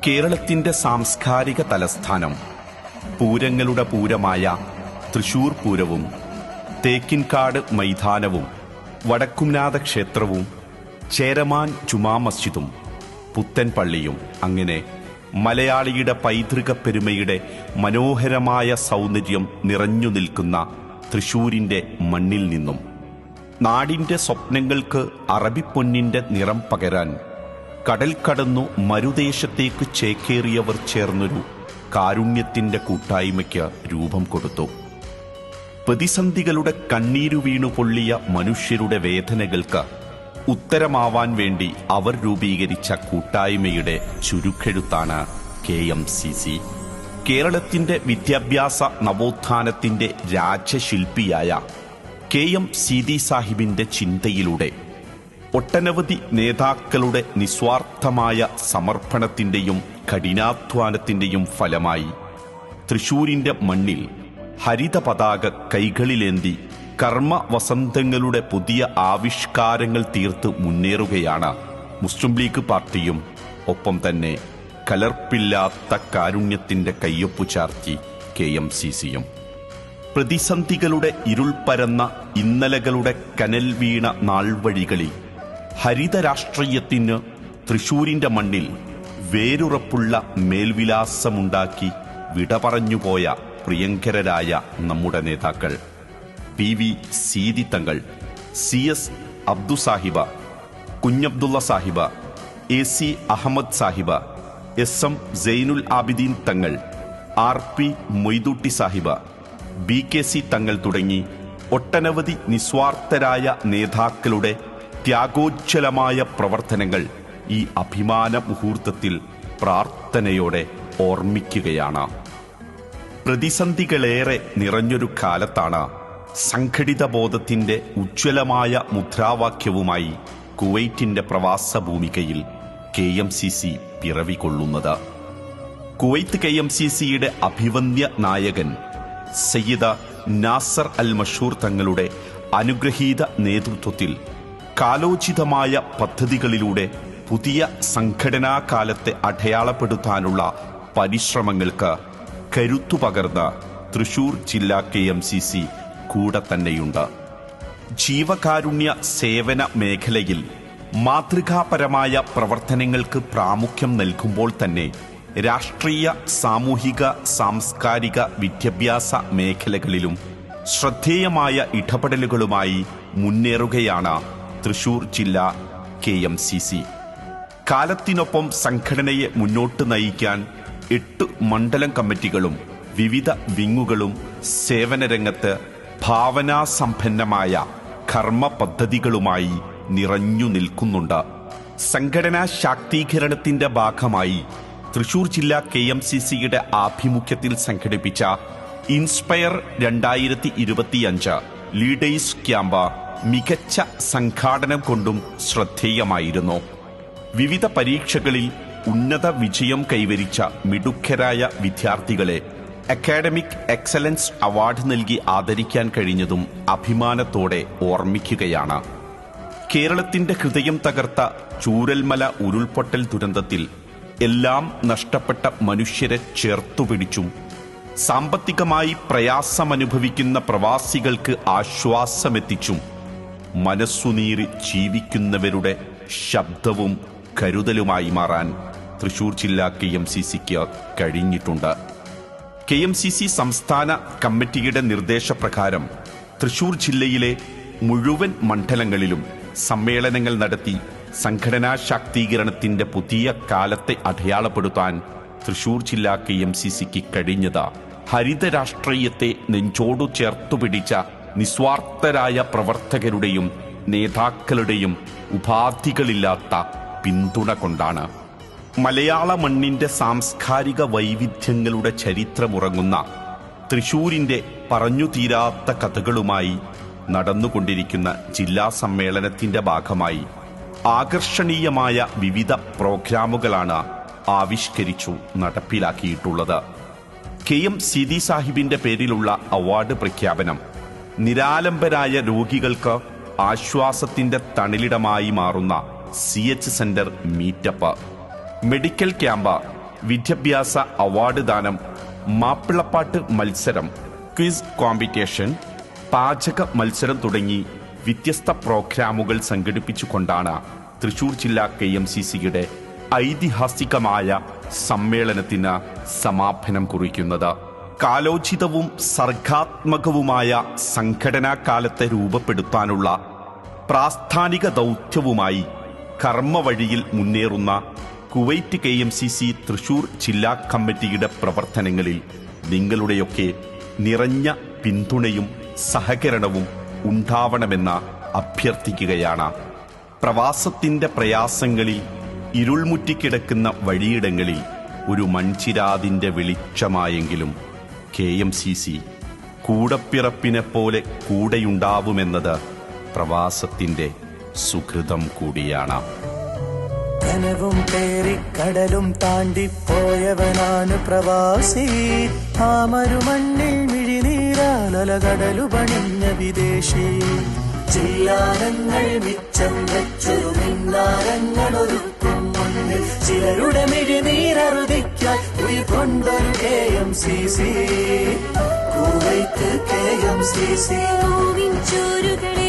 കേരളത്തിന്റെ സാംസ്കാരിക തലസ്ഥാനം, പൂരങ്ങളുടെ പൂരമായ തൃശൂർ പൂരവും തേക്കിൻകാട് മൈതാനവും വടക്കുംനാഥ ക്ഷേത്രവും ചേരമാൻ ജുമാ മസ്ജിദും പുത്തൻ പള്ളിയും അങ്ങനെ മലയാളിയുടെ പൈതൃക പെരുമയുടെ മനോഹരമായ സൗന്ദര്യം നിറഞ്ഞു നിൽക്കുന്ന തൃശൂരിന്റെ മണ്ണിൽ നിന്നും നാടിന്റെ സ്വപ്നങ്ങൾക്ക് അറബിപ്പൊന്നിന്റെ നിറം പകരാൻ കടൽ കടന്നു മരുദേശത്തേക്ക് ചേക്കേറിയവർ ചേർന്നൊരു കാരുണ്യത്തിന്റെ കൂട്ടായ്മയ്ക്ക് രൂപം കൊടുത്തു. പ്രതിസന്ധികളുടെ കണ്ണീരു വീണു പൊള്ളിയ മനുഷ്യരുടെ വേദനകൾക്ക് ഉത്തരമാവാൻ വേണ്ടി അവർ രൂപീകരിച്ച കൂട്ടായ്മയുടെ ചുരുക്കെഴുത്താണ് KMCC. കേരളത്തിന്റെ വിദ്യാഭ്യാസ നവോത്ഥാനത്തിന്റെ രാജശില്പിയായ KM സീതി സാഹിബിന്റെ ചിന്തയിലൂടെ ഒട്ടനവധി നേതാക്കളുടെ നിസ്വാർത്ഥമായ സമർപ്പണത്തിന്റെയും കഠിനാധ്വാനത്തിന്റെയും ഫലമായി തൃശൂരിന്റെ മണ്ണിൽ ഹരിത പതാക കൈകളിലേന്തി കർമ്മ വസന്തങ്ങളുടെ പുതിയ ആവിഷ്കാരങ്ങൾ തീർത്ത് മുന്നേറുകയാണ് മുസ്ലിം ലീഗ് പാർട്ടിയും. ഒപ്പം തന്നെ കലർപ്പില്ലാത്ത കാരുണ്യത്തിന്റെ കയ്യൊപ്പു ചാർത്തി KMCCയും. പ്രതിസന്ധികളുടെ ഇരുൾ പരന്ന ഇന്നലകളുടെ കനൽ വീണ നാൾവഴികളിൽ ഹരിത രാഷ്ട്രീയത്തിന് തൃശൂരിന്റെ മണ്ണിൽ വേരുറപ്പുള്ള മേൽവിലാസമുണ്ടാക്കി വിട പറഞ്ഞുപോയ പ്രിയങ്കരരായ നമ്മുടെ നേതാക്കൾ PV സീതി തങ്ങൾ, CS അബ്ദുസാഹിബ, കുഞ്ഞബ്ദുള്ള സാഹിബ, AC അഹമ്മദ് സാഹിബ, SM സൈനുൽ ആബിദീൻ തങ്ങൾ, RP മൊയ്തൂട്ടി സാഹിബ, BKC തങ്ങൾ തുടങ്ങി ഒട്ടനവധി നിസ്വാർത്ഥരായ നേതാക്കളുടെ ത്യാഗോജ്വലമായ പ്രവർത്തനങ്ങൾ ഈ അഭിമാന മുഹൂർത്തത്തിൽ പ്രാർത്ഥനയോടെ ഓർമ്മിക്കുകയാണ്. പ്രതിസന്ധികളേറെ നിറഞ്ഞൊരു കാലത്താണ് സംഘടിത ബോധത്തിന്റെ ഉജ്ജ്വലമായ മുദ്രാവാക്യവുമായി കുവൈറ്റിന്റെ പ്രവാസ ഭൂമികയിൽ KMCC പിറവികൊള്ളുന്നത്. കുവൈത്ത് KMCCയുടെ അഭിവന്ദ്യ നായകൻ സയ്യിദ് നാസർ അൽ മഷൂർ തങ്ങളുടെ അനുഗ്രഹീത നേതൃത്വത്തിൽ കാലോചിതമായ പദ്ധതികളിലൂടെ പുതിയ സംഘടനാ കാലത്തെ അടയാളപ്പെടുത്താനുള്ള പരിശ്രമങ്ങൾക്ക് കരുത്തു പകർന്ന തൃശൂർ ജില്ലാ KMCC കൂടെ തന്നെയുണ്ട്. ജീവകാരുണ്യ സേവന മേഖലയിൽ മാതൃകാപരമായ പ്രവർത്തനങ്ങൾക്ക് പ്രാമുഖ്യം നൽകുമ്പോൾ തന്നെ രാഷ്ട്രീയ, സാമൂഹിക, സാംസ്കാരിക, വിദ്യാഭ്യാസ മേഖലകളിലും ശ്രദ്ധേയമായ ഇടപെടലുകളുമായി മുന്നേറുകയാണ് തൃശൂർ ജില്ലാ KMCC. കാലത്തിനൊപ്പം സംഘടനയെ മുന്നോട്ട് നയിക്കാൻ 8 മണ്ഡലം കമ്മിറ്റികളും വിവിധ വിങ്ങുകളും സേവനരംഗത്ത് ഭാവനാസമ്പന്നമായ കർമ്മ പദ്ധതികളുമായി നിറഞ്ഞു നിൽക്കുന്നുണ്ട്. സംഘടനാ ശാക്തീകരണത്തിന്റെ ഭാഗമായി തൃശൂർ ജില്ലാ KMCCയുടെ ആഭിമുഖ്യത്തിൽ സംഘടിപ്പിച്ച ഇൻസ്പയർ 2025 ലീഡേഴ്സ് ക്യാമ്പ് മികച്ച സംഘാടനം കൊണ്ടും ശ്രദ്ധേയമായിരുന്നു. വിവിധ പരീക്ഷകളിൽ ഉന്നത വിജയം കൈവരിച്ച മിടുക്കരായ വിദ്യാർത്ഥികളെ അക്കാഡമിക് എക്സലൻസ് അവാർഡ് നൽകി ആദരിക്കാൻ കഴിഞ്ഞതും അഭിമാനത്തോടെ ഓർമ്മിക്കുകയാണ്. കേരളത്തിന്റെ ഹൃദയം തകർത്ത ചൂരൽമല ഉരുൾപൊട്ടൽ ദുരന്തത്തിൽ എല്ലാം നഷ്ടപ്പെട്ട മനുഷ്യരെ ചേർത്തുപിടിച്ചും സാമ്പത്തികമായി പ്രയാസമനുഭവിക്കുന്ന പ്രവാസികൾക്ക് ആശ്വാസമെത്തിച്ചും മനസ്സുനീറി ജീവിക്കുന്നവരുടെ ശബ്ദവും കരുതലുമായി മാറാൻ തൃശൂർ ജില്ലാ KMCCക്ക് കഴിഞ്ഞിട്ടുണ്ട്. KMCC സംസ്ഥാന കമ്മിറ്റിയുടെ നിർദ്ദേശപ്രകാരം തൃശൂർ ജില്ലയിലെ മുഴുവൻ മണ്ഡലങ്ങളിലും സമ്മേളനങ്ങൾ നടത്തി സംഘടനാ ശാക്തീകരണത്തിന്റെ പുതിയ കാലത്തെ അടയാളപ്പെടുത്താൻ തൃശൂർ ജില്ലാ KMCCക്ക് കഴിഞ്ഞത് ഹരിത രാഷ്ട്രീയത്തെ നെഞ്ചോടു ചേർത്തുപിടിച്ച നിസ്വാർത്ഥരായ പ്രവർത്തകരുടെയും നേതാക്കളുടെയും ഉപാധികളില്ലാത്ത പിന്തുണ കൊണ്ടാണ്. മലയാള മണ്ണിന്റെ സാംസ്കാരിക വൈവിധ്യങ്ങളുടെ ചരിത്രമുറങ്ങുന്ന തൃശൂരിന്റെ പറഞ്ഞുതീരാത്ത കഥകളുമായി നടന്നുകൊണ്ടിരിക്കുന്ന ജില്ലാ സമ്മേളനത്തിന്റെ ഭാഗമായി ആകർഷണീയമായ വിവിധ പ്രോഗ്രാമുകളാണ് ആവിഷ്കരിച്ചു നടപ്പിലാക്കിയിട്ടുള്ളത്. KM സീതി സാഹിബിന്റെ പേരിലുള്ള അവാർഡ് പ്രഖ്യാപനം, നിരാലംബരായ രോഗികൾക്ക് ആശ്വാസത്തിന്റെ തണലിടമായി മാറുന്ന CH centre meetup, medical camp, വിദ്യാഭ്യാസ അവാർഡ് ദാനം, മാപ്പിളപ്പാട്ട് മത്സരം, ക്വിസ് കോമ്പറ്റീഷൻ, പാചക മത്സരം തുടങ്ങി വ്യത്യസ്ത പ്രോഗ്രാമുകൾ സംഘടിപ്പിച്ചുകൊണ്ടാണ് തൃശൂർ ജില്ലാ KMCCയുടെ ഐതിഹാസികമായ സമ്മേളനത്തിന് സമാപനം കുറിക്കുന്നത്. കാലോചിതവും സർഗാത്മകവുമായ സംഘടനാ കാലത്തെ രൂപപ്പെടുത്താനുള്ള പ്രാസ്ഥാനിക ദൗത്യവുമായി കർമ്മവഴിയിൽ മുന്നേറുന്ന കുവൈറ്റ് KMCC തൃശൂർ ജില്ലാ കമ്മിറ്റിയുടെ പ്രവർത്തനങ്ങളിൽ നിങ്ങളുടെയൊക്കെ നിറഞ്ഞ പിന്തുണയും സഹകരണവും ഉണ്ടാവണമെന്ന് അഭ്യർത്ഥിക്കുകയാണ്. പ്രവാസത്തിൻ്റെ പ്രയാസങ്ങളിൽ ഇരുൾമുറ്റിക്കിടക്കുന്ന വഴിയിടങ്ങളിൽ ഒരു മൺചിരാതിൻ്റെ വെളിച്ചമായെങ്കിലും KMCC കൂടപ്പിറപ്പിനെ പോലെ കൂടെയുണ്ടാവുമെന്നത് പ്രവാസത്തിൻ്റെ സുകൃതം കൂടിയാണ്. കനവും പേറി കടലും താണ്ടിപ്പോയവനാണ് പ്രവാസി. ആ മരുമണ്ണിൽ മിഴിനീരാലകടലു പണിഞ്ഞ വിദേശി. ചില്ലാരങ്ങൾ മിച്ചം വെച്ചൊരു മിന്നാരങ്ങളൊരുക്കും മുന്നിൽ ചിലരുടെ മിഴിനീരറുതിക്കാൻ ഉയർക്കൊണ്ടൊരു KMCC. Kuwait KMCC. ചോരുകളെ